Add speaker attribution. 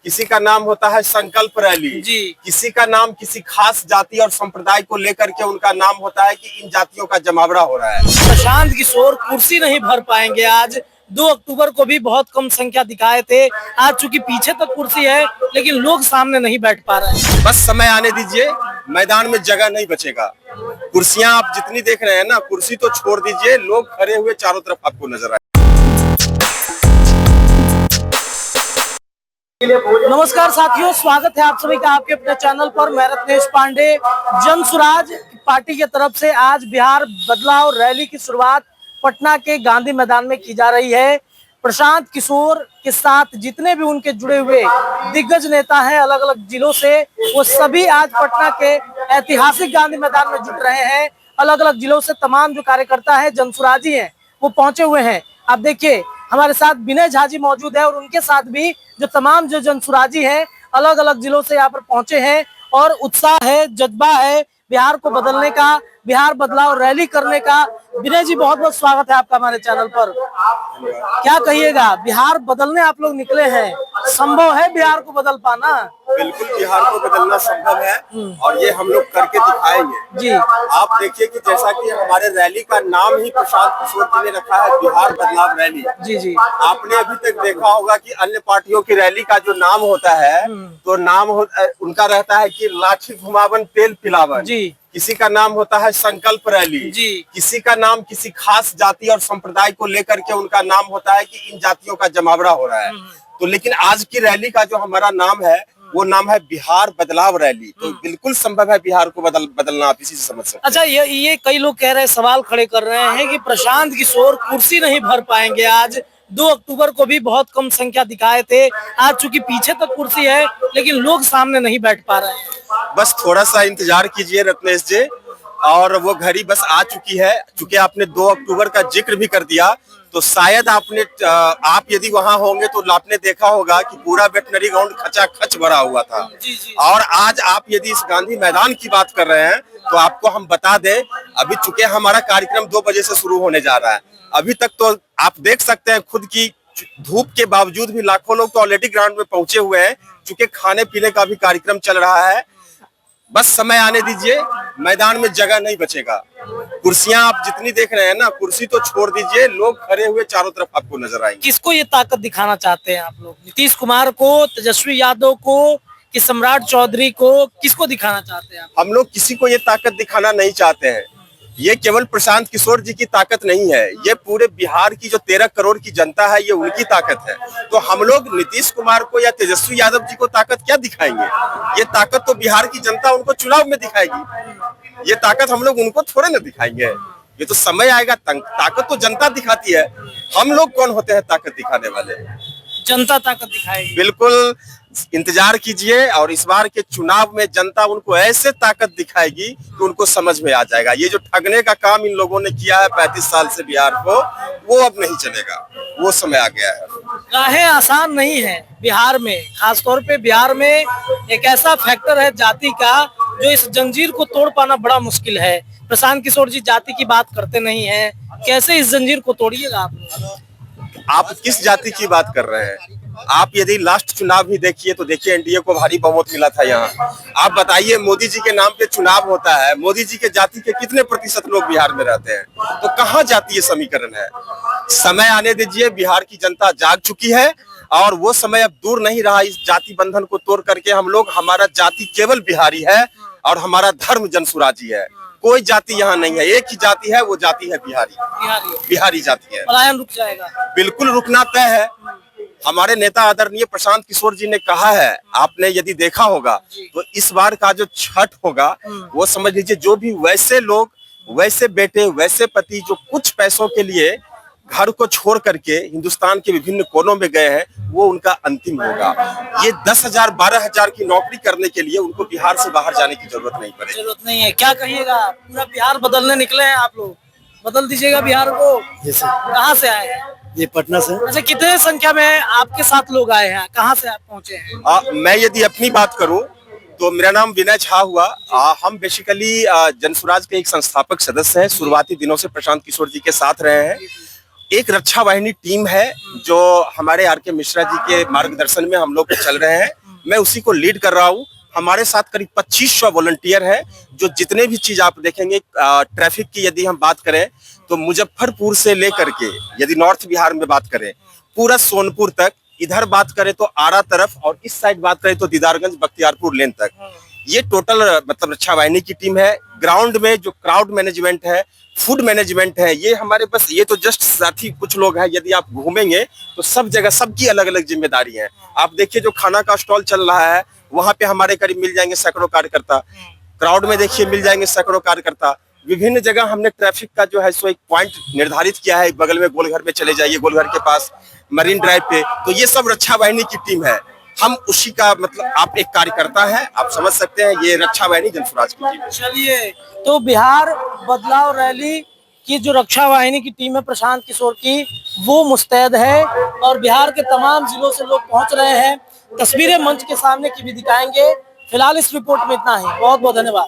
Speaker 1: किसी का नाम होता है संकल्प रैली
Speaker 2: जी।
Speaker 1: किसी का नाम किसी खास जाति और संप्रदाय को लेकर के उनका नाम होता है कि इन जातियों का जमावड़ा हो रहा है।
Speaker 2: प्रशांत किशोर कुर्सी नहीं भर पाएंगे आज। 2 अक्टूबर को भी बहुत कम संख्या दिखाए थे। आज चूंकि पीछे तक कुर्सी है लेकिन लोग सामने नहीं बैठ पा रहे हैं।
Speaker 1: बस समय आने दीजिए, मैदान में जगह नहीं बचेगा। कुर्सियां आप जितनी देख रहे हैं ना, कुर्सी तो छोड़ दीजिए, लोग खड़े हुए चारों तरफ आपको नजर आए।
Speaker 2: नमस्कार साथियों, स्वागत है आप सभी का आपके अपने चैनल पर। मैं रत्नेश पांडे। जन स्वराज पार्टी की तरफ से आज बिहार बदलाव रैली की शुरुआत पटना के गांधी मैदान में की जा रही है। प्रशांत किशोर के साथ जितने भी उनके जुड़े हुए दिग्गज नेता हैं अलग अलग जिलों से, वो सभी आज पटना के ऐतिहासिक गांधी मैदान में जुट रहे हैं। अलग अलग जिलों से तमाम जो कार्यकर्ता हैं, जनसुराजी हैं, वो पहुंचे हुए हैं। आप देखिए हमारे साथ विनय झा जी मौजूद है और उनके साथ भी जो तमाम जो जनसुराजी हैं अलग अलग जिलों से यहाँ पर पहुंचे हैं और उत्साह है, जज्बा है बिहार को बदलने का, बिहार बदलाव रैली करने का। विनय जी, बहुत बहुत स्वागत है आपका हमारे चैनल पर। क्या कहिएगा, बिहार बदलने आप लोग निकले हैं, संभव है बिहार को बदल पाना?
Speaker 1: बिल्कुल बिहार को बदलना संभव है और ये हम लोग करके दिखाएंगे
Speaker 2: जी।
Speaker 1: आप देखिए कि जैसा कि हमारे रैली का नाम ही प्रशांत किशोर जी ने रखा है, बिहार बदलाव रैली।
Speaker 2: जी जी।
Speaker 1: आपने अभी तक देखा होगा कि अन्य पार्टियों की रैली का जो नाम होता है तो नाम उनका रहता है कि लाठी घुमावन तेल पिलावन।
Speaker 2: जी।
Speaker 1: किसी का नाम होता है संकल्प रैली
Speaker 2: जी।
Speaker 1: किसी का नाम किसी खास जाति और संप्रदाय को लेकर के उनका नाम होता है कि इन जातियों का जमावड़ा हो रहा है। तो लेकिन आज की रैली का जो हमारा नाम है वो नाम है बिहार बदलाव रैली। तो बिल्कुल संभव है बिहार को बदलना, आप इसी से समझ सकते हैं।
Speaker 2: अच्छा, ये कई लोग कह रहे हैं, सवाल खड़े कर रहे हैं कि प्रशांत किशोर कुर्सी नहीं भर पाएंगे आज। 2 अक्टूबर को भी बहुत कम संख्या दिखाए थे। आज चूंकि पीछे तक कुर्सी है लेकिन लोग सामने नहीं बैठ पा रहे हैं।
Speaker 1: बस थोड़ा सा इंतजार कीजिए रत्नेश जी, और वो घड़ी बस आ चुकी है। चूंकि आपने 2 अक्टूबर का जिक्र भी कर दिया तो शायद आप यदि वहां होंगे तो आपने देखा होगा कि पूरा वेटनरी ग्राउंड खचाखच भरा हुआ था।
Speaker 2: जी जी।
Speaker 1: और आज आप यदि इस गांधी मैदान की बात कर रहे हैं तो आपको हम बता दें, अभी चूंकि हमारा कार्यक्रम 2 बजे से शुरू होने जा रहा है, अभी तक तो आप देख सकते हैं खुद की धूप के बावजूद भी लाखों लोग तो ऑलरेडी ग्राउंड में पहुंचे हुए हैं। चूंकि खाने पीने का भी कार्यक्रम चल रहा है। बस समय आने दीजिए, मैदान में जगह नहीं बचेगा। कुर्सियां आप जितनी देख रहे हैं ना, कुर्सी तो छोड़ दीजिए, लोग खड़े हुए चारों तरफ आपको नजर आएंगे।
Speaker 2: किसको ये ताकत दिखाना चाहते हैं आप लोग? नीतीश कुमार को, तेजस्वी यादव को, कि सम्राट चौधरी को? किसको दिखाना चाहते हैं आप?
Speaker 1: हम लोग किसी को ये ताकत दिखाना नहीं चाहते हैं। ये केवल प्रशांत किशोर जी की ताकत नहीं है, ये पूरे बिहार की जो 13 करोड़ की जनता है, ये उनकी ताकत है। तो हम लोग नीतीश कुमार को या तेजस्वी यादव जी को ताकत क्या दिखाएंगे? ये ताकत तो बिहार की जनता उनको चुनाव में दिखाएगी। ये ताकत हम लोग उनको थोड़े ना दिखाएंगे। ये तो समय आएगा, ताकत तो जनता दिखाती है। हम लोग कौन होते हैं ताकत दिखाने वाले?
Speaker 2: जनता ताकत दिखाएगी।
Speaker 1: बिल्कुल इंतजार कीजिए और इस बार के चुनाव में जनता उनको ऐसे ताकत दिखाएगी कि उनको समझ में आ जाएगा। ये जो ठगने का काम इन लोगों ने किया है 35 साल से बिहार को, वो अब नहीं चलेगा। वो समय आ गया है।
Speaker 2: राहें आसान नहीं है बिहार में, खासतौर पे बिहार में एक ऐसा फैक्टर है जाति का जो इस जंजीर को तोड़ पाना बड़ा मुश्किल है। प्रशांत किशोर जी जाति की बात करते नहीं है, कैसे इस जंजीर को तोड़िएगा आप लोग?
Speaker 1: आप किस जाति की बात कर रहे हैं? आप यदि लास्ट चुनाव भी देखिए तो देखिए एनडीए को भारी बहुमत मिला था यहाँ। आप बताइए, मोदी जी के नाम पे चुनाव होता है, मोदी जी के जाति के कितने प्रतिशत लोग बिहार में रहते हैं? तो कहाँ जातीय समीकरण है? समय आने दीजिए, बिहार की जनता जाग चुकी है और वो समय अब दूर नहीं रहा। इस जाति बंधन को तोड़ करके हम लोग, हमारा जाति केवल बिहारी है और हमारा धर्म जनसुराजी है। कोई जाति यहाँ नहीं है, एक ही जाति है, वो जाति है बिहारी। बिहारी जाति है।
Speaker 2: पलायन रुक जाएगा?
Speaker 1: बिल्कुल रुकना तय है। हमारे नेता आदरणीय प्रशांत किशोर जी ने कहा है, आपने यदि देखा होगा तो इस बार का जो छठ होगा वो समझ लीजिए, जो भी वैसे लोग, वैसे बेटे, वैसे पति जो कुछ पैसों के लिए घर को छोड़ करके हिंदुस्तान के विभिन्न कोनों में गए हैं, वो उनका अंतिम होगा। ये 10,000 12,000 की नौकरी करने के लिए उनको बिहार से बाहर जाने की जरूरत नहीं पड़ेगी।
Speaker 2: जरूरत नहीं है। क्या कहिएगा, पूरा बिहार बदलने निकले हैं आप लोग, बदल दीजिएगा बिहार को। कहाँ से आए हैं?
Speaker 3: ये पटना से।
Speaker 2: अच्छा, कितने संख्या में आपके साथ लोग आए हैं? कहाँ से आप पहुँचे हैं?
Speaker 1: मैं यदि अपनी बात करूं तो मेरा नाम विनय झा हुआ। हम बेसिकली जनसुराज के एक संस्थापक सदस्य हैं। शुरुआती दिनों से प्रशांत किशोर जी के साथ रहे हैं एक रक्षा वाहिनी टीम है जो हमारे आर के मिश्रा जी के मार्गदर्शन में हम लोग चल रहे हैं। मैं उसी को लीड कर रहा हूँ। हमारे साथ करीब 2500 वॉलंटियर है जो जितने भी चीज आप देखेंगे, ट्रैफिक की यदि हम बात करें तो मुजफ्फरपुर से लेकर के यदि नॉर्थ बिहार में बात करें पूरा सोनपुर तक, इधर बात करें तो आरा तरफ, और इस साइड बात करें तो दीदारगंज बख्तियारपुर लेन तक, ये टोटल मतलब रक्षा वाहिनी की टीम है। ग्राउंड में जो क्राउड मैनेजमेंट है, फूड मैनेजमेंट है, ये हमारे बस ये तो जस्ट साथी कुछ लोग हैं। यदि आप घूमेंगे तो सब जगह सबकी अलग अलग जिम्मेदारी है। आप देखिए जो खाना का स्टॉल चल रहा है वहां पे हमारे करीब मिल जाएंगे सैकड़ों कार्यकर्ता। क्राउड में देखिए मिल जाएंगे सैकड़ों कार्यकर्ता। विभिन्न जगह हमने ट्रैफिक का जो है सो एक पॉइंट निर्धारित किया है। बगल में गोलघर में चले जाइए, गोलघर के पास मरीन ड्राइव पे, तो ये सब रक्षा वाहिनी की टीम है। हम उसी का मतलब आप एक कार्यकर्ता है, आप समझ सकते हैं, ये रक्षा वाहिनी जनसुराज की टीम है।
Speaker 2: चलिए, तो बिहार बदलाव रैली की जो रक्षा वाहिनी की टीम है प्रशांत किशोर की, वो मुस्तैद है और बिहार के तमाम जिलों से लोग पहुंच रहे हैं। तस्वीरें मंच के सामने की भी दिखाएंगे। फिलहाल इस रिपोर्ट में इतना ही। बहुत बहुत धन्यवाद।